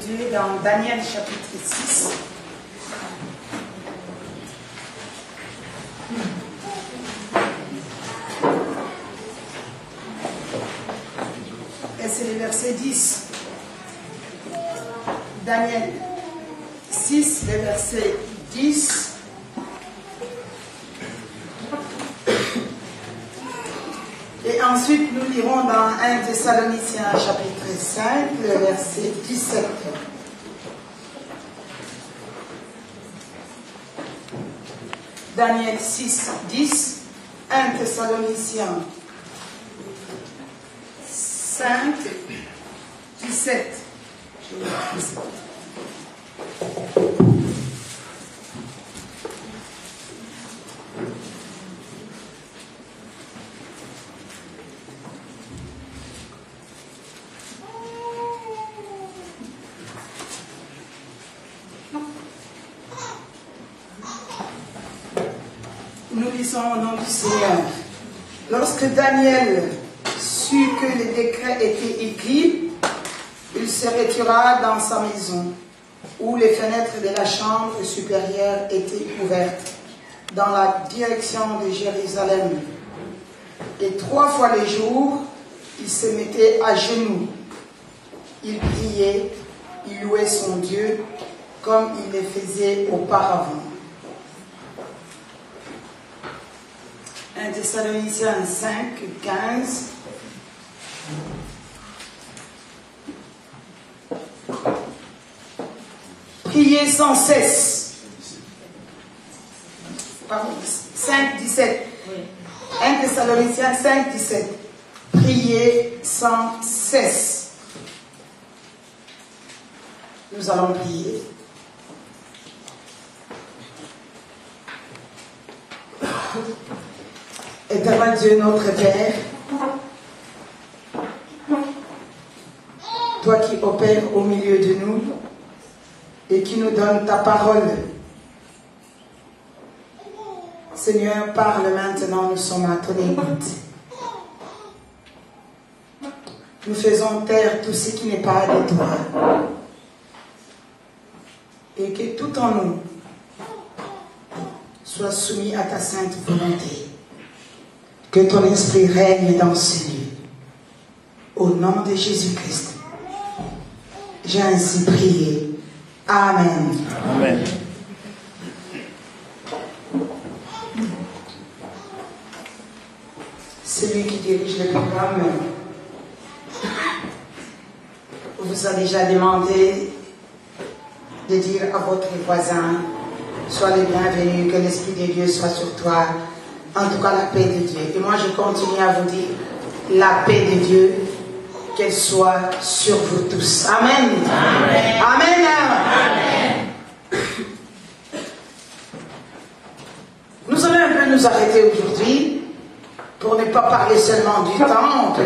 Dieu dans Daniel chapitre 6. Et c'est le verset 10. Daniel 6, le verset 10. Et ensuite, nous lirons dans 1 Thessaloniciens chapitre 5, le verset 17. Daniel 6, 10, 1 Thessaloniciens 5, 17. Nous lisons au nom du Seigneur. Lorsque Daniel sut que le décret était écrit, il se retira dans sa maison, où les fenêtres de la chambre supérieure étaient ouvertes, dans la direction de Jérusalem. Et 3 fois le jour, il se mettait à genoux. Il priait, il louait son Dieu, comme il le faisait auparavant. 1 Thessaloniciens 5, 15. Priez sans cesse. Pardon, 5, 17. 1 Thessaloniciens 5, 17. Priez sans cesse. Nous allons prier. Éternel Dieu, notre Père, toi qui opères au milieu de nous et qui nous donnes ta parole, Seigneur, parle maintenant, nous sommes à ton écoute. Nous faisons taire tout ce qui n'est pas de toi. Et que tout en nous soit soumis à ta sainte volonté. Que ton esprit règne dans ce lieu. Au nom de Jésus-Christ, j'ai ainsi prié. Amen. Amen. Celui qui dirige le programme vous a déjà demandé de dire à votre voisin: sois le bienvenu, que l'Esprit de Dieu soit sur toi. En tout cas, la paix de Dieu. Et moi, je continue à vous dire, la paix de Dieu, qu'elle soit sur vous tous. Amen. Amen. Amen. Amen. Nous allons un peu nous arrêter aujourd'hui pour ne pas parler seulement du temple,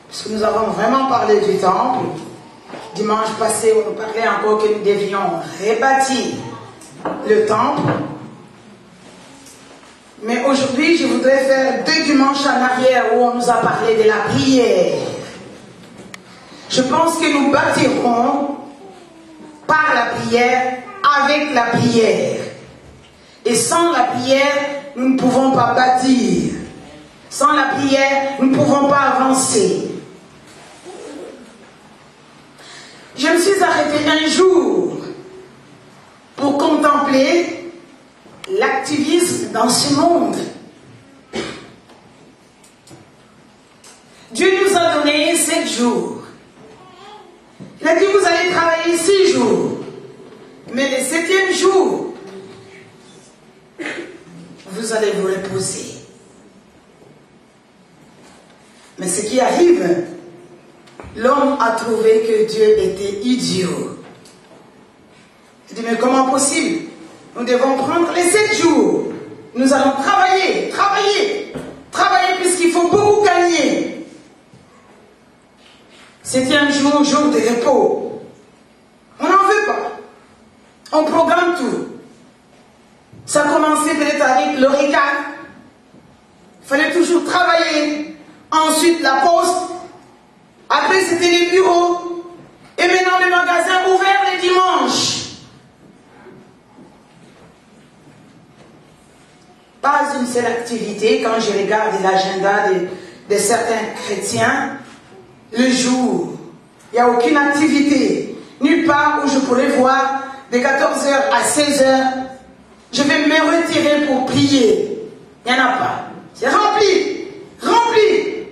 parce que nous avons vraiment parlé du temple. Dimanche passé, on nous parlait encore que nous devions rebâtir le temple. Mais aujourd'hui, je voudrais faire 2 dimanches en arrière où on nous a parlé de la prière. Je pense que nous bâtirons par la prière, avec la prière. Et sans la prière, nous ne pouvons pas bâtir. Sans la prière, nous ne pouvons pas avancer. Je me suis arrêtée un jour pour contempler l'activisme dans ce monde. Dieu nous a donné 7 jours. Il a dit: vous allez travailler 6 jours. Mais le 7e jour, vous allez vous reposer. Mais ce qui arrive, l'homme a trouvé que Dieu était idiot. Il dit: mais comment possible? Nous devons prendre les 7 jours. Nous allons travailler, puisqu'il faut beaucoup gagner. 7e jour, jour de repos. On n'en veut pas. On programme tout. Ça a commencé peut-être avec l'ORECA. Il fallait toujours travailler. Ensuite, la poste. Après, c'était les bureaux. Et maintenant, seule activité, quand je regarde l'agenda de certains chrétiens, le jour, il n'y a aucune activité. Nulle part où je pourrais voir de 14h à 16h, je vais me retirer pour prier. Il n'y en a pas. C'est rempli. Rempli.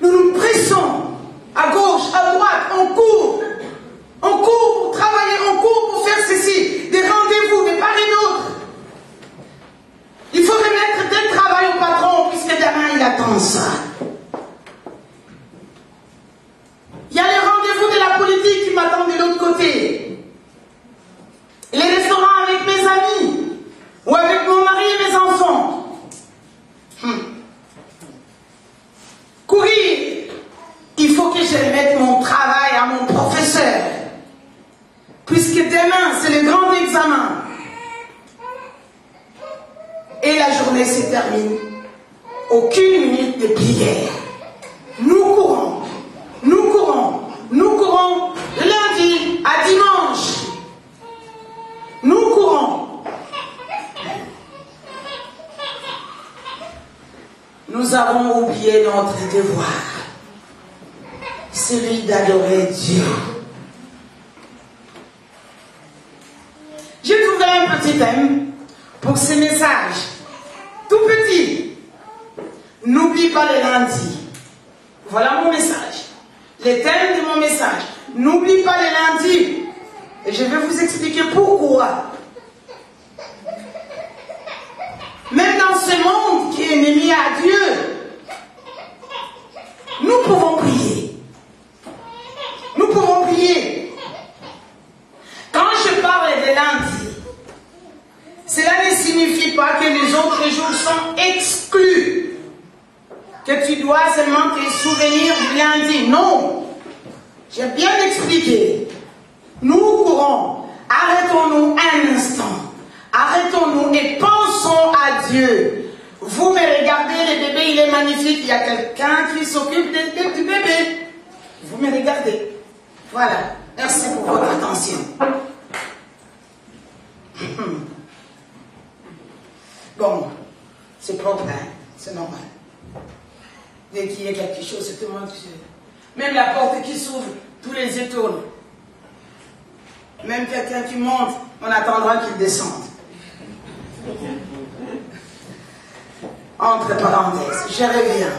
Nous nous pressons à gauche, à droite, on court. On court pour travailler, on court pour faire ceci. Des rendez-vous, de part et d'autre. Il faut remettre tel travail au patron puisque demain il attend ça. Il y a les rendez-vous de la politique qui m'attendent de l'autre côté. Les restaurants avec mes amis ou avec mon mari et mes enfants. Courir. Il faut que je remette mon travail à mon professeur. Puisque demain, c'est le grand examen. Et la journée se termine. Aucune minute de prière. Nous courons. Nous courons. Nous courons de lundi à dimanche. Nous courons. Nous avons oublié notre devoir. Celui d'adorer Dieu. J'ai trouvé un petit thème pour ce message. Tout petit. N'oublie pas le lundi. Voilà mon message. Le thème de mon message. N'oublie pas le lundi. Et je vais vous expliquer pourquoi. Même dans ce monde qui est ennemi à Dieu, nous pouvons prier. Nous pouvons prier. Quand je parle de lundi, cela ne signifie pas que les autres jours sont exclus. Que tu dois seulement te souvenir du lundi. Non. J'ai bien expliqué. Nous courons. Arrêtons-nous un instant. Arrêtons-nous et pensons à Dieu. Vous me regardez, le bébé, il est magnifique. Il y a quelqu'un qui s'occupe du bébé. Vous me regardez. Voilà. Merci pour votre attention. Bon, c'est propre, hein? C'est normal. Dès qu'il y a quelque chose, c'est tout le monde qui... Même la porte qui s'ouvre, tous les yeux tournent. Même quelqu'un qui monte, on attendra qu'il descende. Entre parenthèses, je reviens.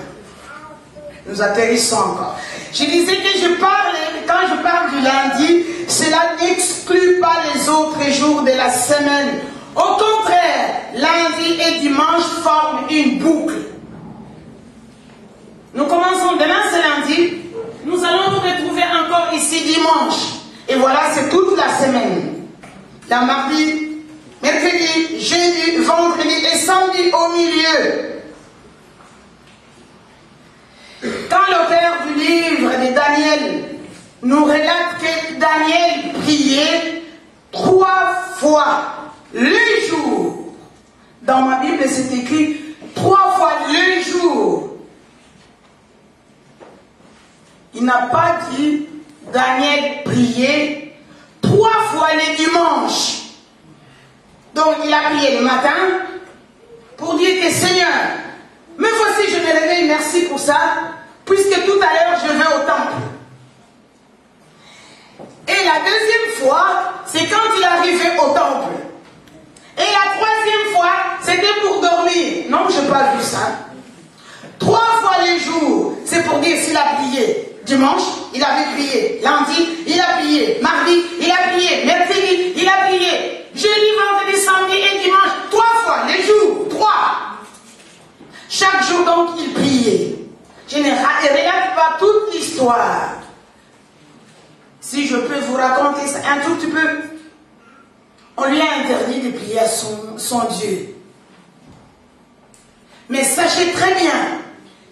Nous atterrissons encore. Je disais que quand je parle du lundi, cela n'exclut pas les autres jours de la semaine. Au contraire, lundi et dimanche forment une boucle. Nous commençons demain, c'est lundi. Nous allons nous retrouver encore ici dimanche. Et voilà, c'est toute la semaine. La mardi, mercredi, jeudi, vendredi et samedi au milieu. Quand l'auteur du livre de Daniel nous relate que Daniel priait 3 fois le jour. Dans ma Bible, c'est écrit 3 fois le jour. Il n'a pas dit Daniel priait 3 fois le dimanche. Donc il a prié le matin pour dire que Seigneur, me voici, je me réveille, merci pour ça, puisque tout à l'heure je vais au temple. Et la deuxième fois, c'est quand il arrivait au temple. Et la troisième fois, c'était pour dormir. Non, je n'ai pas vu ça. 3 fois les jours, c'est pour dire s'il a prié. Dimanche, il avait prié. Lundi, il a prié. Mardi, il a prié. Mercredi, il a prié. Jeudi, vendredi, samedi et dimanche. 3 fois les jours. 3. Chaque jour, donc, il priait. Je ne relate pas toute l'histoire. Si je peux vous raconter ça un tout petit peu, on lui a interdit de prier à son Dieu. Mais sachez très bien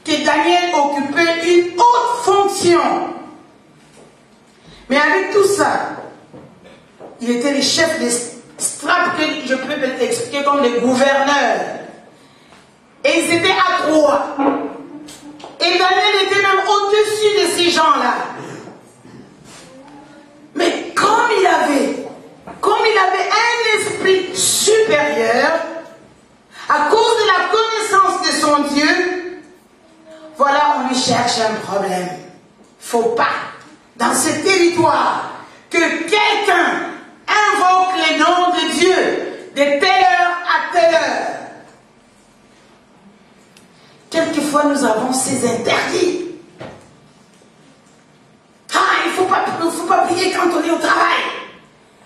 que Daniel occupait une haute fonction. Mais avec tout ça, il était le chef des strates que je peux expliquer comme les gouverneurs. Et ils étaient à 3. Et Daniel était même au-dessus de ces gens-là. Mais comme il avait un esprit supérieur, à cause de la un problème. Il ne faut pas, dans ce territoire, que quelqu'un invoque le nom de Dieu de telle heure à telle heure. Quelquefois, nous avons ces interdits. Ah, il ne faut pas prier quand on est au travail.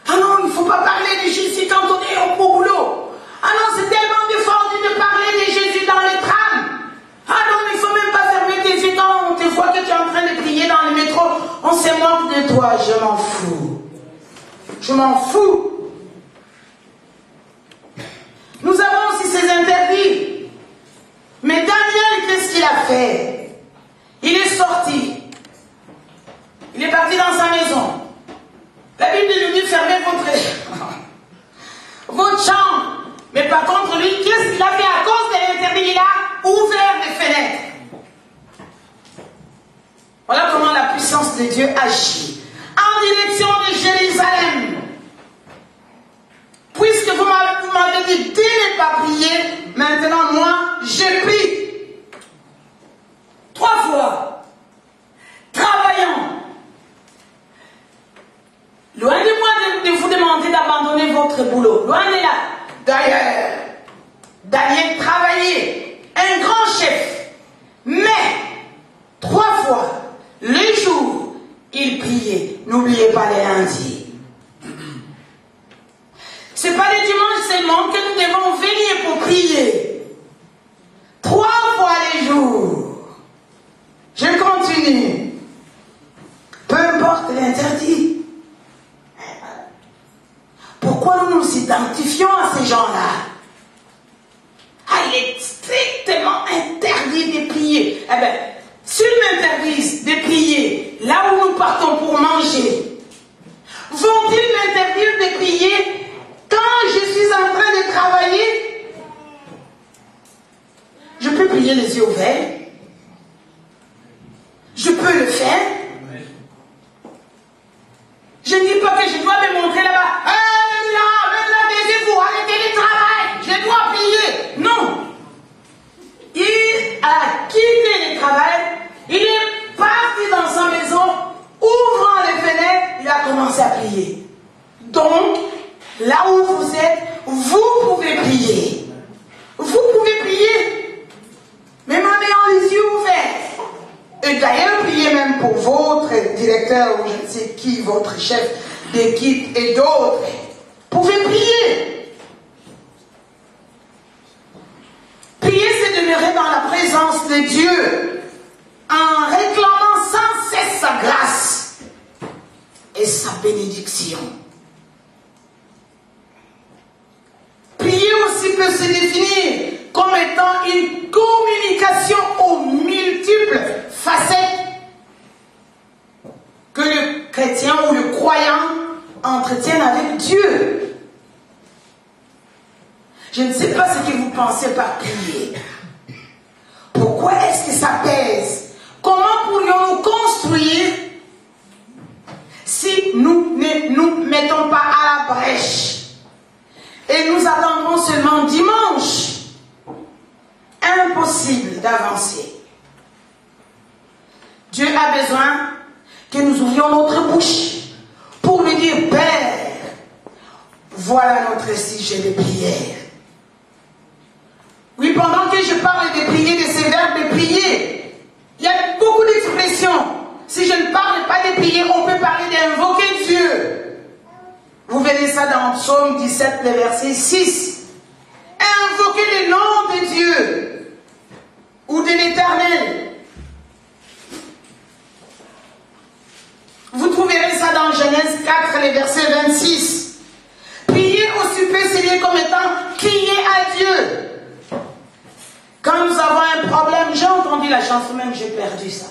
Ah non, il ne faut pas parler de Jésus quand on est au boulot. Ah non, c'est tellement défendu de parler de Jésus dans les trams. Ah non, il ne faut même pas fermer tes yeux quand on te voit que tu es en train de prier dans le métro. On se moque de toi, je m'en fous. Je m'en fous. Nous avons aussi ces interdits. Mais Daniel, qu'est-ce qu'il a fait? Il est sorti. Il est parti dans sa maison. La Bible nous dit fermez votre chambre. Mais par contre, lui, qu'est-ce qu'il a fait à cause de l'interdit? Il a ouvert les fenêtres. Voilà comment la puissance de Dieu agit. En direction de Jérusalem. Puisque vous m'avez dit de ne pas prier, maintenant moi, je prie. 3 fois. Travaillant. Loin de moi de vous demander d'abandonner votre boulot. Loin de là. D'ailleurs, Daniel travaillait, un grand chef. Mais, 3 fois, le jour, il priait. N'oubliez pas les lundis. Ce n'est pas les dimanches seulement que nous devons venir pour prier. 3 fois les jours. Je continue. Peu importe l'interdit. Pourquoi nous nous identifions à ces gens-là? Ah, il est strictement interdit de prier. Eh bien, s'ils m'interdisent de prier là où nous partons pour manger, vont-ils m'interdire de prier quand je suis en train de travailler? Je peux prier les yeux ouverts. Je peux le faire. Je ne dis pas que je dois me montrer là-bas. Maintenant, taisez-vous, arrêtez le travail. Je dois prier. Non. Il a quitté le travail. Il est parti dans sa maison, ouvrant les fenêtres, il a commencé à prier. Donc, là où vous êtes, vous pouvez prier. Vous pouvez prier. Même en ayant les yeux ouverts. Et d'ailleurs, priez même pour votre directeur ou je ne sais qui, votre chef d'équipe et d'autres. Vous pouvez prier. Prier, c'est demeurer dans la présence de Dieu en réclamant sans cesse sa grâce et sa bénédiction. Prier aussi peut se définir comme étant une communication aux multiples facettes que le chrétien ou le croyant entretient avec Dieu. Je ne sais pas ce que vous pensez par prier. Pourquoi est-ce que ça pèse? Comment pourrions-nous construire si nous ne nous mettons pas à la brèche et nous attendons seulement dimanche? Impossible d'avancer. Dieu a besoin que nous ouvrions notre bouche pour lui dire: Père, voilà notre sujet de prière. Oui, pendant que je parle de prier, de ces verbes de prier, il y a beaucoup d'expressions. Si je ne parle pas de prier, on peut parler d'invoquer Dieu. Vous verrez ça dans Psaume 17, le verset 6. Invoquer le nom de Dieu ou de l'Éternel. Vous trouverez ça dans Genèse 4, le verset 26. Prier aussi peut se lire comme étant crier à Dieu. Quand nous avons un problème, j'ai entendu la chanson, même j'ai perdu ça.